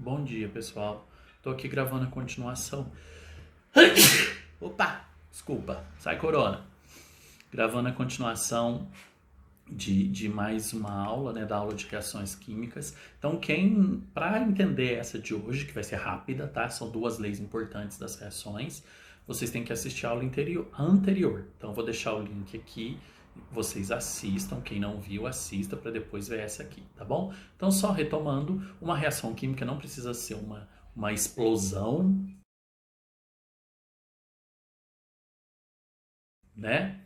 Bom dia, pessoal. Tô aqui gravando a continuação. Opa, desculpa, sai corona. Gravando a continuação de mais uma aula, né, da aula de reações químicas. Então, para entender essa de hoje, que vai ser rápida, tá? São duas leis importantes das reações. Vocês têm que assistir a aula anterior. Então, eu vou deixar o link aqui. Vocês assistam, quem não viu, assista para depois ver essa aqui, tá bom? Então, só retomando, uma reação química não precisa ser uma explosão, né?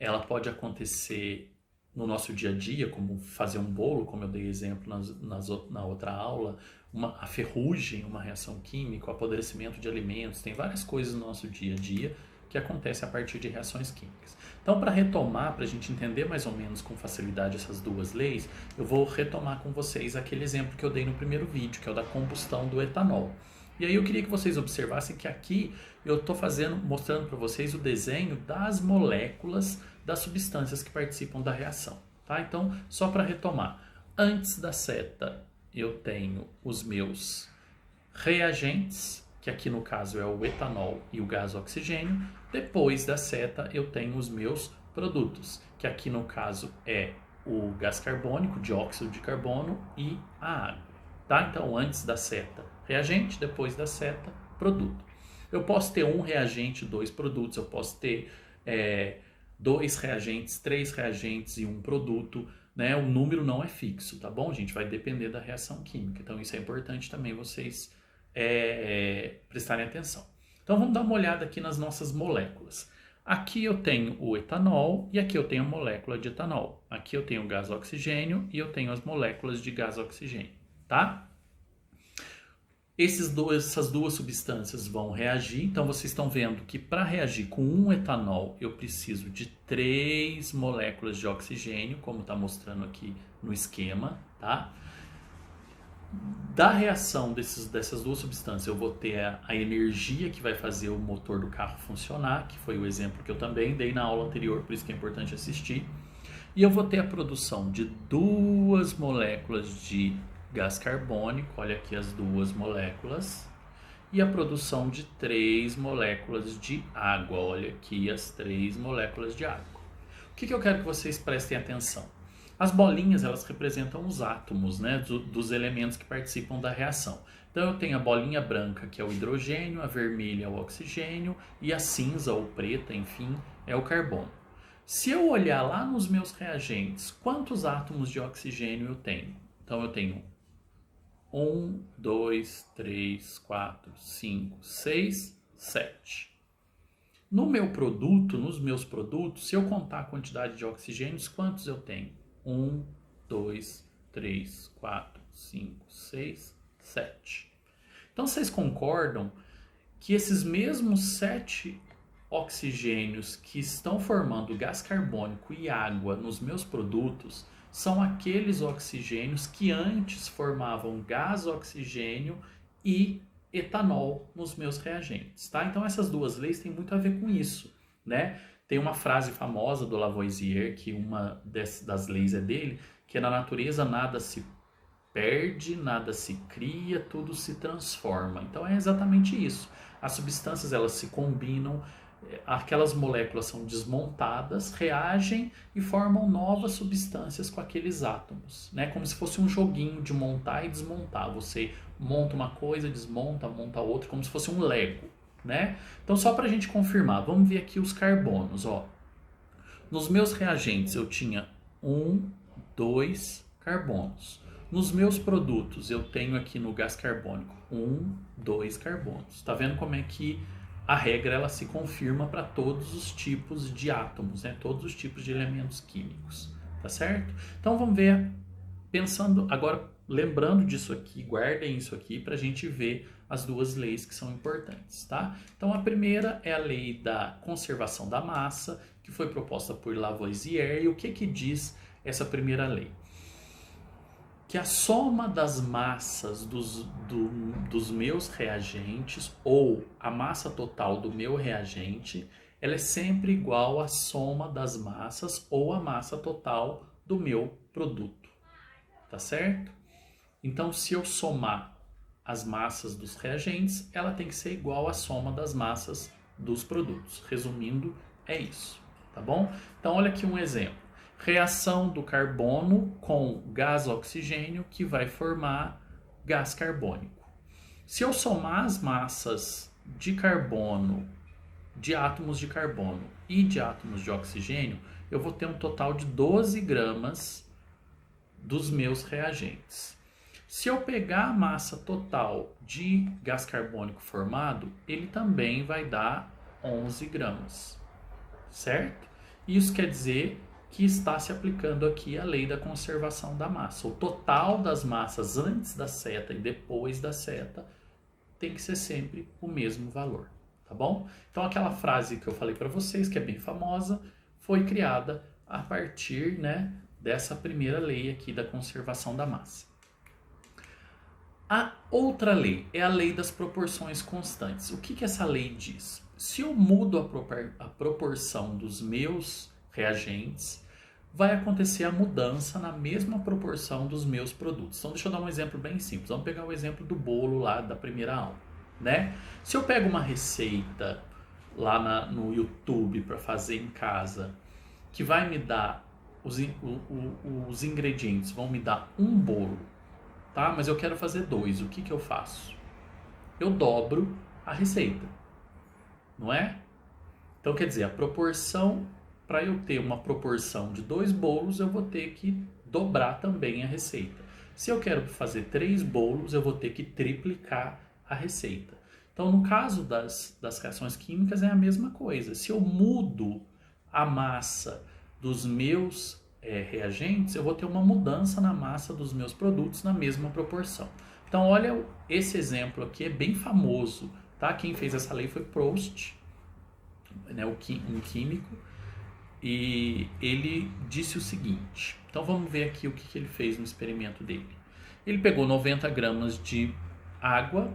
Ela pode acontecer no nosso dia a dia, como fazer um bolo, como eu dei exemplo na outra aula, a ferrugem, uma reação química, o apodrecimento de alimentos, tem várias coisas no nosso dia a dia que acontecem a partir de reações químicas. Então, para retomar, para a gente entender mais ou menos com facilidade essas duas leis, eu vou retomar com vocês aquele exemplo que eu dei no primeiro vídeo, que é o da combustão do etanol. E aí eu queria que vocês observassem que aqui eu estou mostrando para vocês o desenho das moléculas das substâncias que participam da reação. Tá? Então, só para retomar, antes da seta eu tenho os meus reagentes, que aqui no caso é o etanol e o gás oxigênio. Depois da seta eu tenho os meus produtos, que aqui no caso é o gás carbônico, dióxido de carbono e a água. Tá? Então, antes da seta, reagente, depois da seta, produto. Eu posso ter um reagente, dois produtos, eu posso ter dois reagentes, três reagentes e um produto, né? O número não é fixo, tá bom, gente? Vai depender da reação química. Então, isso é importante também vocês prestarem atenção. Então, vamos dar uma olhada aqui nas nossas moléculas. Aqui eu tenho o etanol e aqui eu tenho a molécula de etanol. Aqui eu tenho o gás oxigênio e eu tenho as moléculas de gás oxigênio, tá? Essas duas substâncias vão reagir, então vocês estão vendo que para reagir com um etanol eu preciso de 3 moléculas de oxigênio, como está mostrando aqui no esquema, tá? Da reação dessas duas substâncias eu vou ter a energia que vai fazer o motor do carro funcionar, que foi o exemplo que eu também dei na aula anterior, por isso que é importante assistir. E eu vou ter a produção de 2 moléculas de gás carbônico, olha aqui as 2 moléculas, e a produção de 3 moléculas de água, olha aqui as 3 moléculas de água. O que eu quero que vocês prestem atenção? As bolinhas, elas representam os átomos, né, dos elementos que participam da reação. Então eu tenho a bolinha branca, que é o hidrogênio, a vermelha é o oxigênio, e a cinza ou preta, enfim, é o carbono. Se eu olhar lá nos meus reagentes, quantos átomos de oxigênio eu tenho? Então eu tenho 1, 2, 3, 4, 5, 6, 7. No meu produto, nos meus produtos, se eu contar a quantidade de oxigênios, quantos eu tenho? 1, 2, 3, 4, 5, 6, 7. Então vocês concordam que esses mesmos 7 oxigênios que estão formando gás carbônico e água nos meus produtos são aqueles oxigênios que antes formavam gás oxigênio e etanol nos meus reagentes, tá? Então essas duas leis têm muito a ver com isso, né? Tem uma frase famosa do Lavoisier, que uma das leis é dele, que é: na natureza nada se perde, nada se cria, tudo se transforma. Então é exatamente isso. As substâncias, elas se combinam, aquelas moléculas são desmontadas, reagem e formam novas substâncias com aqueles átomos, né? Como se fosse um joguinho de montar e desmontar. Você monta uma coisa, desmonta, monta outra, como se fosse um Lego, né? Então, só para a gente confirmar, vamos ver aqui os carbonos, ó. Nos meus reagentes eu tinha 1, 2 carbonos. Nos meus produtos eu tenho aqui no gás carbônico 1, 2 carbonos. Tá vendo como é que a regra ela se confirma para todos os tipos de átomos, né? Todos os tipos de elementos químicos, tá certo? Então vamos ver, pensando agora, lembrando disso aqui, guardem isso aqui para a gente ver as duas leis que são importantes, tá? Então a primeira é a lei da conservação da massa, que foi proposta por Lavoisier, e o que diz essa primeira lei? Que a soma das massas dos meus reagentes, ou a massa total do meu reagente, ela é sempre igual à soma das massas ou à massa total do meu produto, tá certo? Então, se eu somar as massas dos reagentes, ela tem que ser igual à soma das massas dos produtos. Resumindo, é isso, tá bom? Então, olha aqui um exemplo. Reação do carbono com gás oxigênio que vai formar gás carbônico. Se eu somar as massas de carbono, de átomos de carbono e de átomos de oxigênio, eu vou ter um total de 12 gramas dos meus reagentes. Se eu pegar a massa total de gás carbônico formado, ele também vai dar 11 gramas, certo? Isso quer dizer que está se aplicando aqui a lei da conservação da massa. O total das massas antes da seta e depois da seta tem que ser sempre o mesmo valor, tá bom? Então aquela frase que eu falei para vocês, que é bem famosa, foi criada a partir, né, dessa primeira lei aqui da conservação da massa. A outra lei é a lei das proporções constantes. O que essa lei diz? Se eu mudo a proporção dos meus reagentes, vai acontecer a mudança na mesma proporção dos meus produtos. Então, deixa eu dar um exemplo bem simples. Vamos pegar o exemplo do bolo lá da primeira aula, né? Se eu pego uma receita lá no YouTube para fazer em casa, que vai me dar, os ingredientes vão me dar um bolo, tá? Mas eu quero fazer 2, o que eu faço? Eu dobro a receita, não é? Então, quer dizer, a proporção, para eu ter uma proporção de 2 bolos, eu vou ter que dobrar também a receita. Se eu quero fazer 3 bolos, eu vou ter que triplicar a receita. Então, no caso das reações químicas, é a mesma coisa. Se eu mudo a massa dos meus reagentes, eu vou ter uma mudança na massa dos meus produtos na mesma proporção. Então, olha, esse exemplo aqui é bem famoso, tá? Quem fez essa lei foi Proust, né, um químico, e ele disse o seguinte. Então, vamos ver aqui o que ele fez no experimento dele. Ele pegou 90 gramas de água,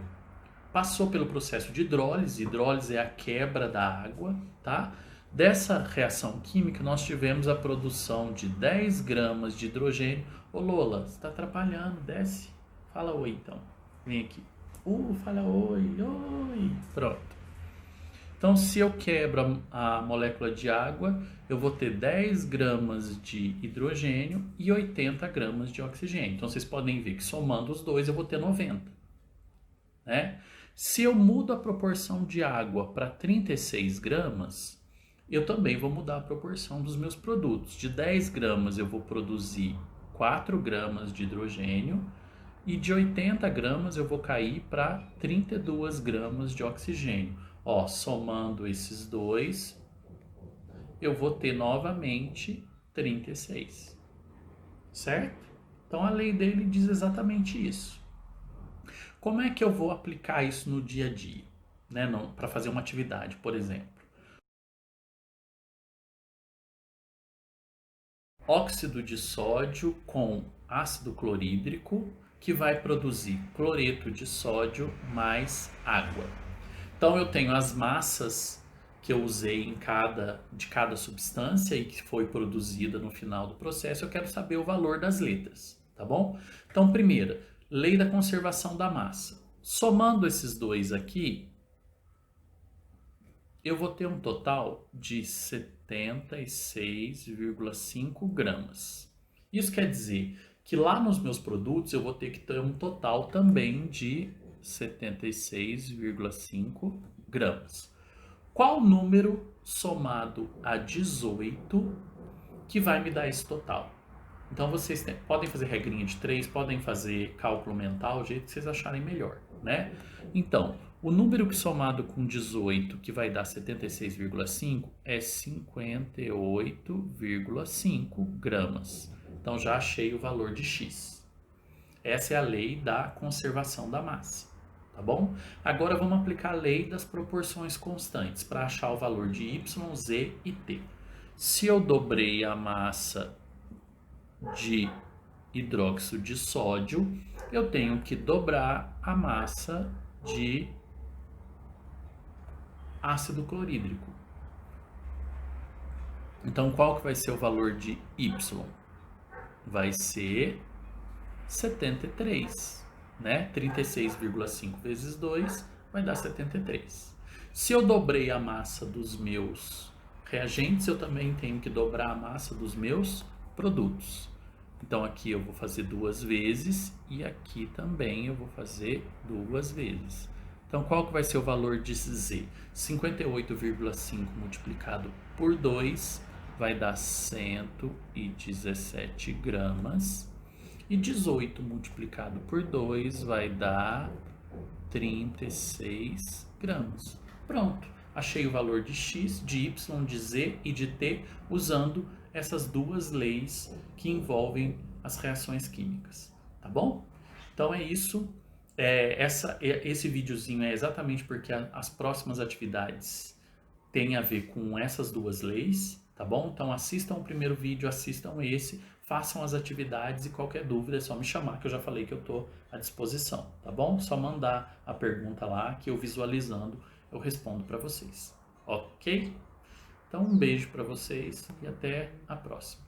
passou pelo processo de hidrólise. Hidrólise é a quebra da água, tá? Dessa reação química, nós tivemos a produção de 10 gramas de hidrogênio. Ô Lola, você está atrapalhando, desce. Fala oi então. Vem aqui. Fala oi, oi. Pronto. Então, se eu quebro a molécula de água, eu vou ter 10 gramas de hidrogênio e 80 gramas de oxigênio. Então, vocês podem ver que somando os dois, eu vou ter 90. Né? Se eu mudo a proporção de água para 36 gramas, eu também vou mudar a proporção dos meus produtos. De 10 gramas eu vou produzir 4 gramas de hidrogênio e de 80 gramas eu vou cair para 32 gramas de oxigênio. Ó, somando esses dois, eu vou ter novamente 36. Certo? Então a lei dele diz exatamente isso. Como é que eu vou aplicar isso no dia a dia, né, para fazer uma atividade, por exemplo? Óxido de sódio com ácido clorídrico, que vai produzir cloreto de sódio mais água. Então eu tenho as massas que eu usei de cada substância e que foi produzida no final do processo. Eu quero saber o valor das letras, tá bom? Então, primeira, lei da conservação da massa. Somando esses dois aqui, eu vou ter um total de 76,5 gramas. Isso quer dizer que lá nos meus produtos eu vou ter que ter um total também de 76,5 gramas. Qual número somado a 18 que vai me dar esse total? Então vocês podem fazer regrinha de 3, podem fazer cálculo mental, o jeito que vocês acharem melhor, né? Então, o número que somado com 18, que vai dar 76,5, é 58,5 gramas. Então já achei o valor de X. Essa é a lei da conservação da massa, tá bom? Agora vamos aplicar a lei das proporções constantes para achar o valor de Y, Z e T. Se eu dobrei a massa de hidróxido de sódio, eu tenho que dobrar a massa de ácido clorídrico. Então, qual que vai ser o valor de Y? Vai ser 73, né? 36,5 vezes 2 vai dar 73. Se eu dobrei a massa dos meus reagentes, eu também tenho que dobrar a massa dos meus produtos. Então aqui eu vou fazer 2 vezes e aqui também eu vou fazer 2 vezes. Então qual que vai ser o valor de Z? 58,5 multiplicado por 2 vai dar 117 gramas. E 18 multiplicado por 2 vai dar 36 gramas. Pronto, achei o valor de X, de Y, de Z e de T usando essas duas leis que envolvem as reações químicas, tá bom? Então é isso. Esse videozinho é exatamente porque as próximas atividades têm a ver com essas duas leis, tá bom? Então assistam o primeiro vídeo, assistam esse, façam as atividades e qualquer dúvida é só me chamar que eu já falei que eu estou à disposição, tá bom? Só mandar a pergunta lá que eu visualizando eu respondo para vocês, ok? Então um beijo para vocês e até a próxima.